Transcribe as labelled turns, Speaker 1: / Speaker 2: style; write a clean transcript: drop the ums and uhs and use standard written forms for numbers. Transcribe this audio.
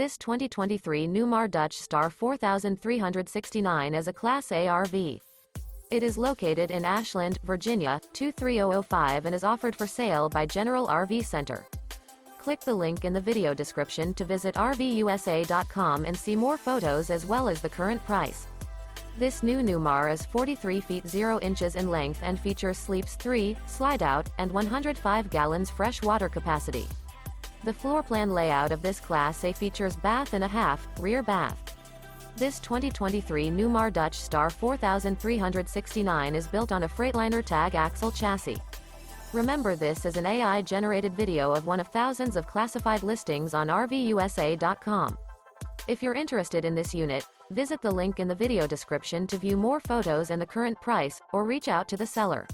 Speaker 1: This 2023 Newmar Dutch Star 4369 is a Class A RV. It is located in Ashland, Virginia, 23005 and is offered for sale by General RV Center. Click the link in the video description to visit RVUSA.com and see more photos as well as the current price. This new Newmar is 43 feet 0 inches in length and features sleeps 3, Slideout, and 105 gallons fresh water capacity. The floor plan layout of this Class A features bath and a half, rear bath. This 2023 Newmar Dutch Star 4369 is built on a Freightliner Tag Axle chassis. Remember, this is an AI-generated video of one of thousands of classified listings on RVUSA.com. If you're interested in this unit, visit the link in the video description to view more photos and the current price, or reach out to the seller.